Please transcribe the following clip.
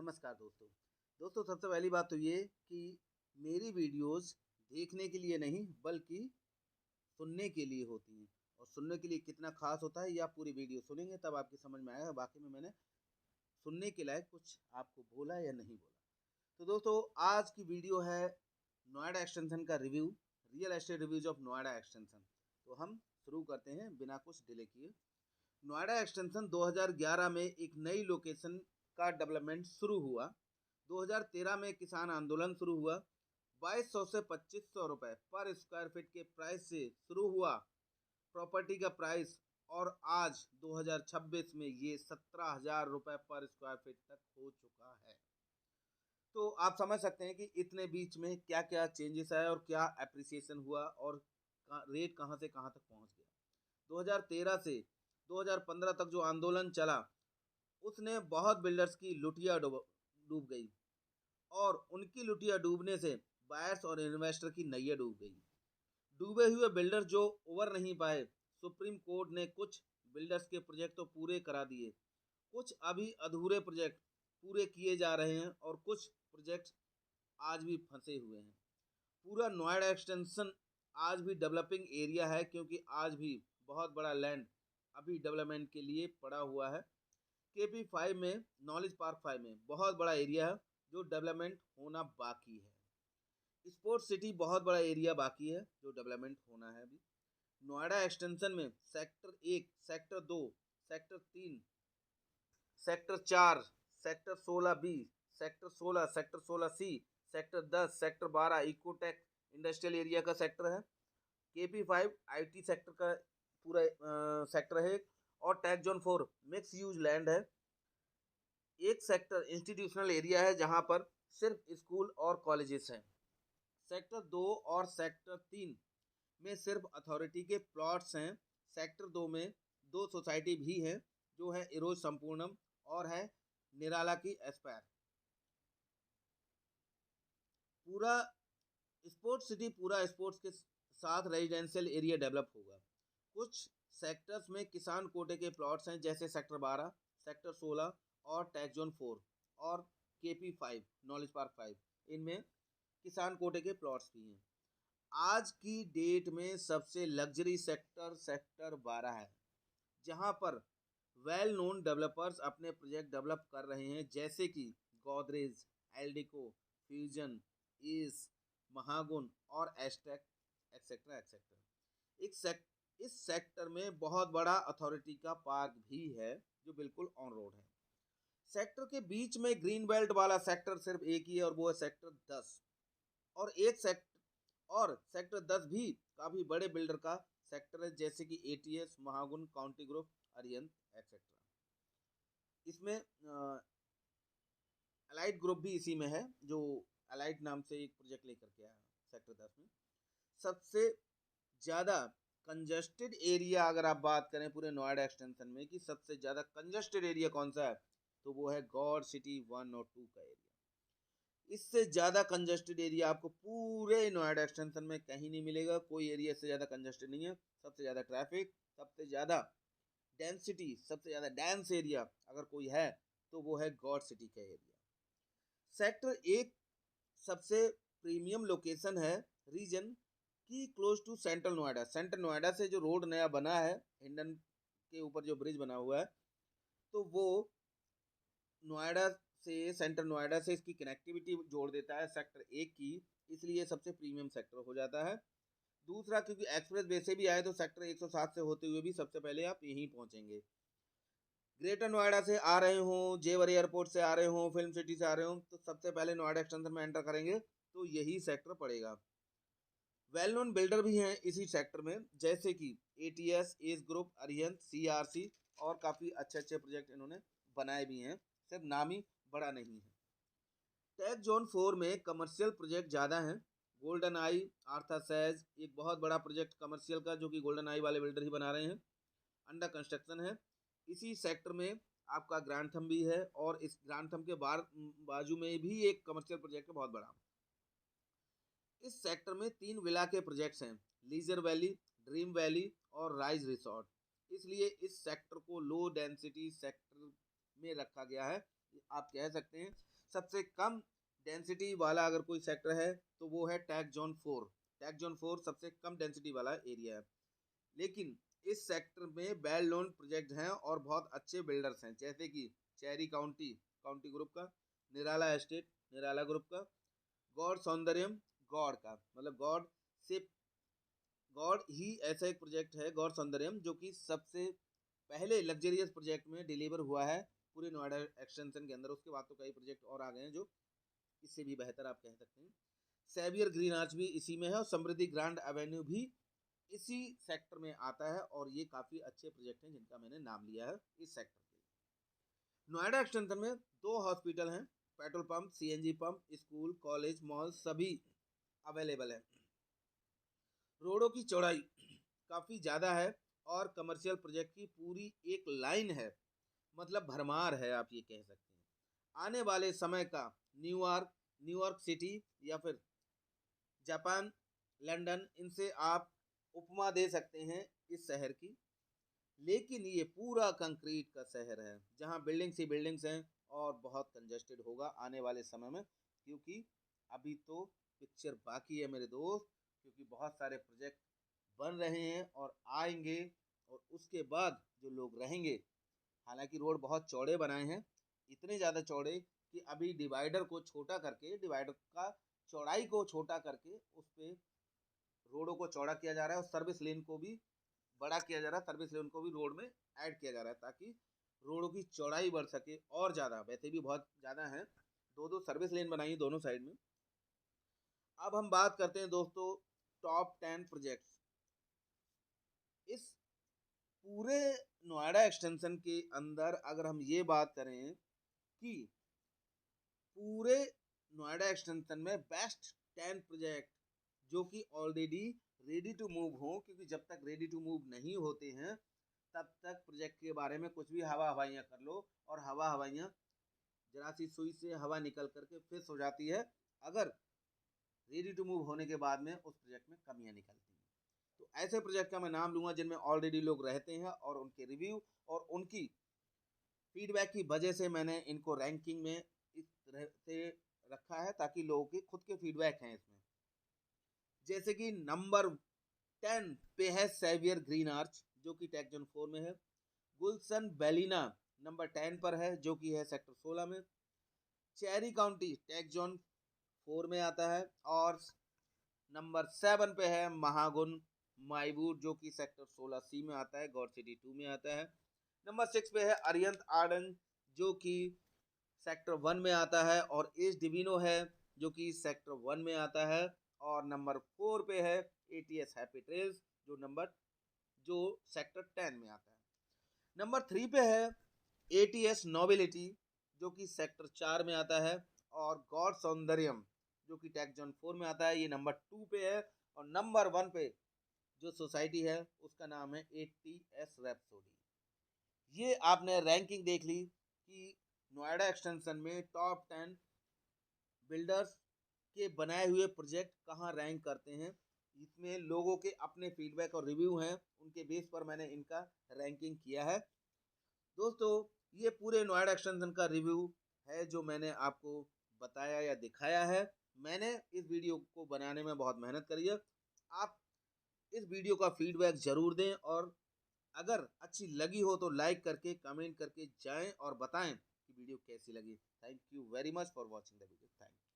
नमस्कार दोस्तों सबसे पहली बात तो ये कि मेरी वीडियोस देखने के लिए नहीं बल्कि सुनने के लिए होती हैं। और सुनने के लिए कितना खास होता है ये आप पूरी वीडियो सुनेंगे तब आपकी समझ में आएगा वाकई में मैंने सुनने के लायक कुछ आपको बोला या नहीं बोला। तो दोस्तों आज की वीडियो है नोएडा एक्सटेंशन का review, real estate reviews of Noida extension. तो हम शुरू करते हैं बिना कुछ डिले किए। नोएडा एक्सटेंशन 2011 में एक नई लोकेशन का डेवलपमेंट शुरू हुआ। 2013 में किसान आंदोलन शुरू हुआ। 2200 से 2500 रुपए पर स्क्वायर फीट के प्राइस से शुरू हुआ प्रॉपर्टी का प्राइस, और आज 2026 में ये 17,000 रुपए पर स्क्वायर फीट तक हो चुका है। तो आप समझ सकते हैं कि इतने बीच में क्या क्या चेंजेस आए और क्या एप्रिसिएशन हुआ और रेट कहाँ से कहाँ तक पहुँच गया। 2013 से 2015 तक जो आंदोलन चला उसने बहुत बिल्डर्स की लुटिया डूब गई, और उनकी लुटिया डूबने से बायर्स और इन्वेस्टर की नैया डूब गई। डूबे हुए बिल्डर जो उबर नहीं पाए, सुप्रीम कोर्ट ने कुछ बिल्डर्स के प्रोजेक्ट तो पूरे करा दिए, कुछ अभी अधूरे प्रोजेक्ट पूरे किए जा रहे हैं और कुछ प्रोजेक्ट आज भी फंसे हुए हैं। पूरा नोएडा एक्सटेंशन आज भी डेवलपिंग एरिया है, क्योंकि आज भी बहुत बड़ा लैंड अभी डेवलपमेंट के लिए पड़ा हुआ है। KP 5 में, नॉलेज पार्क 5 में बहुत बड़ा एरिया है जो डेवलपमेंट होना बाकी है। स्पोर्ट्स सिटी बहुत बड़ा एरिया बाकी है जो डेवलपमेंट होना है अभी। नोएडा एक्सटेंशन में sector 1, sector 2, sector 3, sector 4, sector 16B, sector 16, sector 16C, sector 10, sector 12 Ecotech industrial area का सेक्टर है। KP 5 IT सेक्टर का पूरा सेक्टर है, और tax zone 4 mix use land है। एक सेक्टर इंस्टीट्यूशनल एरिया है जहां पर सिर्फ स्कूल और कॉलेजेस हैं। सेक्टर 2 और सेक्टर 3 में सिर्फ अथॉरिटी के प्लॉट्स हैं। सेक्टर 2 में 2 सोसाइटी भी हैं जो है इरोज संपूर्णम और है निराला की एस्पायर। पूरा स्पोर्ट्स सिटी पूरा स्पोर्ट्स के साथ रेजिडेंशियल एरिया डेवलप होगा। कुछ सेक्टर्स में किसान कोटे के प्लॉट्स हैं जैसे सेक्टर 12, सेक्टर 16 और टैक्स जोन 4 और KP 5 नॉलेज पार्क 5, इनमें किसान कोटे के प्लॉट्स भी हैं। आज की डेट में सबसे लग्जरी सेक्टर सेक्टर 12 है, जहां पर वेल नोन डेवलपर्स अपने प्रोजेक्ट डेवलप कर रहे हैं जैसे कि गोदरेज, एल्डिको, फ्यूजन, ईस, महागुन और एस्टेक एक्सेट्रा एक्सेट्रा। इस सेक्टर में बहुत बड़ा अथॉरिटी का पार्क भी है जो बिल्कुल ऑन रोड है। सेक्टर के बीच में ग्रीन बेल्ट वाला सेक्टर सिर्फ एक ही है और वो है सेक्टर 10, और सेक्टर 10 भी काफी बड़े बिल्डर का सेक्टर है जैसे कि ATS, Mahagun, county group, अरियंत etcetera. इसमें अलाइट ग्रुप भी इसी में है जो अलाइट नाम से एक प्रोजेक्ट लेकर के आया सेक्टर 10 में। सबसे ज़्यादा कंजस्टेड एरिया अगर आप बात करें पूरे नोएडा एक्सटेंशन में कि सबसे ज़्यादा कंजस्टेड एरिया कौन सा है, तो वो है गॉड सिटी 1 और 2 का एरिया। इससे ज़्यादा कंजस्टेड एरिया आपको पूरे नोएडा एक्सटेंशन में कहीं नहीं मिलेगा। कोई एरिया इससे ज़्यादा कंजस्टेड नहीं है। सबसे ज़्यादा ट्रैफिक, सबसे ज़्यादा डेंसिटी, सबसे ज़्यादा डेंस एरिया अगर कोई है तो वो है गॉड सिटी का एरिया। सेक्टर 1 सबसे प्रीमियम लोकेशन है रीजन की close to central Noida. Central Noida से जो रोड नया बना है, हिंडन के ऊपर जो ब्रिज बना हुआ है, तो वो नोएडा से, सेंट्रल नोएडा से इसकी कनेक्टिविटी जोड़ देता है सेक्टर 1 की, इसलिए सबसे प्रीमियम सेक्टर हो जाता है। दूसरा, क्योंकि एक्सप्रेस वे से भी आए तो सेक्टर 107 से होते हुए भी सबसे पहले आप यहीं पहुंचेंगे। ग्रेटर नोएडा से आ रहे हों, जेवर एयरपोर्ट से आ रहे हों, फिल्म सिटी से आ रहे हों, तो सबसे पहले नोएडा एक्सटेंशन में एंटर करेंगे तो यही सेक्टर पड़ेगा। वेल नोन बिल्डर भी हैं इसी सेक्टर में जैसे कि ATS, S group, Arihant, CRC और काफ़ी अच्छे अच्छे प्रोजेक्ट इन्होंने बनाए भी हैं, सिर्फ नाम ही बड़ा नहीं है। टैक्स जोन 4 में कमर्शियल प्रोजेक्ट ज़्यादा हैं। गोल्डन आई, आर्थासैज एक बहुत बड़ा प्रोजेक्ट कमर्शियल का जो कि गोल्डन आई वाले बिल्डर ही बना रहे हैं, अंडर कंस्ट्रक्शन है। इसी सेक्टर में आपका ग्रांथम भी है, और इस ग्रांथम के बाजू में भी एक कमर्शियल प्रोजेक्ट है बहुत बड़ा। इस सेक्टर में 3 विला के प्रोजेक्ट्स हैं, लीजर वैली, ड्रीम वैली और राइज रिसोर्ट। इसलिए इस सेक्टर को लो डेंसिटी सेक्टर में रखा गया है। आप कह सकते हैं सबसे कम डेंसिटी वाला अगर कोई सेक्टर है तो वो है टैग जोन 4। टैग जोन 4 सबसे कम डेंसिटी वाला एरिया है, लेकिन इस सेक्टर में वेल नोन प्रोजेक्ट हैं और बहुत अच्छे बिल्डर्स हैं, जैसे कि चेरी काउंटी काउंटी ग्रुप का, निराला एस्टेट निराला ग्रुप का, गौड़ सौंदर्यम गौड़ का, मतलब गौड़ से गौड़ ही ऐसा एक प्रोजेक्ट है गौड़ सौंदर्यम जो कि सबसे पहले लग्जरियस प्रोजेक्ट में डिलीवर हुआ है पूरे नोएडा एक्सटेंशन के अंदर। उसके बाद तो कई प्रोजेक्ट और आ गए हैं जो इससे भी बेहतर आप कह सकते हैं। सेवियर ग्रीन आर्च भी इसी में है और समृद्धि ग्रांड एवेन्यू भी इसी सेक्टर में आता है, और ये काफ़ी अच्छे प्रोजेक्ट हैं जिनका मैंने नाम लिया है इस सेक्टर के। नोएडा एक्सटेंशन में 2 हॉस्पिटल हैं, petrol pump, CNG pump, school, college, mall सभी अवेलेबल है। रोडों की चौड़ाई काफ़ी ज़्यादा है और कमर्शियल प्रोजेक्ट की पूरी एक लाइन है, मतलब भरमार है आप ये कह सकते हैं। आने वाले समय का न्यूयॉर्क सिटी या फिर जापान, लंदन, इनसे आप उपमा दे सकते हैं इस शहर की। लेकिन ये पूरा कंक्रीट का शहर है जहाँ बिल्डिंग्स ही बिल्डिंग्स हैं और बहुत कंजेस्टेड होगा आने वाले समय में, क्योंकि अभी तो पिक्चर बाकी है मेरे दोस्त, क्योंकि बहुत सारे प्रोजेक्ट बन रहे हैं और आएंगे, और उसके बाद जो लोग रहेंगे, हालांकि रोड बहुत चौड़े बनाए हैं, इतने ज़्यादा चौड़े कि अभी डिवाइडर को छोटा करके, डिवाइडर का चौड़ाई को छोटा करके उस पर रोडों को चौड़ा किया जा रहा है और सर्विस लेन को भी बड़ा किया जा रहा है, सर्विस लेन को भी रोड में ऐड किया जा रहा है ताकि रोडों की चौड़ाई बढ़ सके और ज़्यादा, वैसे भी बहुत ज़्यादा है, 2-2 सर्विस लेन बनाई दोनों साइड में। अब हम बात करते हैं दोस्तों टॉप 10 प्रोजेक्ट्स। इस पूरे नोएडा एक्सटेंशन के अंदर अगर हम ये बात करें कि पूरे नोएडा एक्सटेंशन में बेस्ट 10 प्रोजेक्ट जो कि ऑलरेडी रेडी टू मूव हो, क्योंकि जब तक रेडी टू मूव नहीं होते हैं तब तक प्रोजेक्ट के बारे में कुछ भी हवा हवाइयाँ कर लो, और हवा हवाइयाँ जरा सी सुई से हवा निकल करके फिक्स हो जाती है अगर रेडी टू मूव होने के बाद में उस प्रोजेक्ट में कमियां निकलती हैं। तो ऐसे प्रोजेक्ट का मैं नाम लूँगा जिनमें ऑलरेडी लोग रहते हैं और उनके रिव्यू और उनकी फीडबैक की वजह से मैंने इनको रैंकिंग में इस तरह से रखा है ताकि लोगों के खुद के फीडबैक हैं इसमें। जैसे कि नंबर 10 पे है सेवियर ग्रीन आर्च जो कि टैग जोन 4 में है। गुलशन बेलिना नंबर 10 पर है जो कि है सेक्टर 16 में। चेरी काउंटी टैग जोन 4 में आता है। और नंबर 7 पे है महागुन माइबूर जो कि सेक्टर 16C में आता है, गौड़ सिटी 2 में आता है। नंबर 6 पे है अरियंत आर्डन जो कि सेक्टर 1 में आता है, और एस डिविनो है जो कि सेक्टर 1 में आता है। और नंबर 4 पे है एटीएस हैप्पी ट्रेल्स जो सेक्टर 10 में आता है। नंबर 3 पे है एटीएस नोबिलिटी जो कि सेक्टर 4 में आता है, और गौड़ सौंदर्यम जो कि टैग जोन 4 में आता है, ये नंबर 2 पे है। और नंबर 1 पे जो सोसाइटी है उसका नाम है एटीएस रैप्सोडी। ये आपने रैंकिंग देख ली कि नोएडा एक्सटेंशन में टॉप 10 बिल्डर्स के बनाए हुए प्रोजेक्ट कहाँ रैंक करते हैं। इसमें लोगों के अपने फीडबैक और रिव्यू हैं, उनके बेस पर मैंने इनका रैंकिंग किया है। दोस्तों ये पूरे नोएडा एक्सटेंशन का रिव्यू है जो मैंने आपको बताया या दिखाया है। मैंने इस वीडियो को बनाने में बहुत मेहनत करी है। आप इस वीडियो का फीडबैक ज़रूर दें, और अगर अच्छी लगी हो तो लाइक करके कमेंट करके जाएं और बताएं कि वीडियो कैसी लगी। Thank you very much for watching the video. Thank you.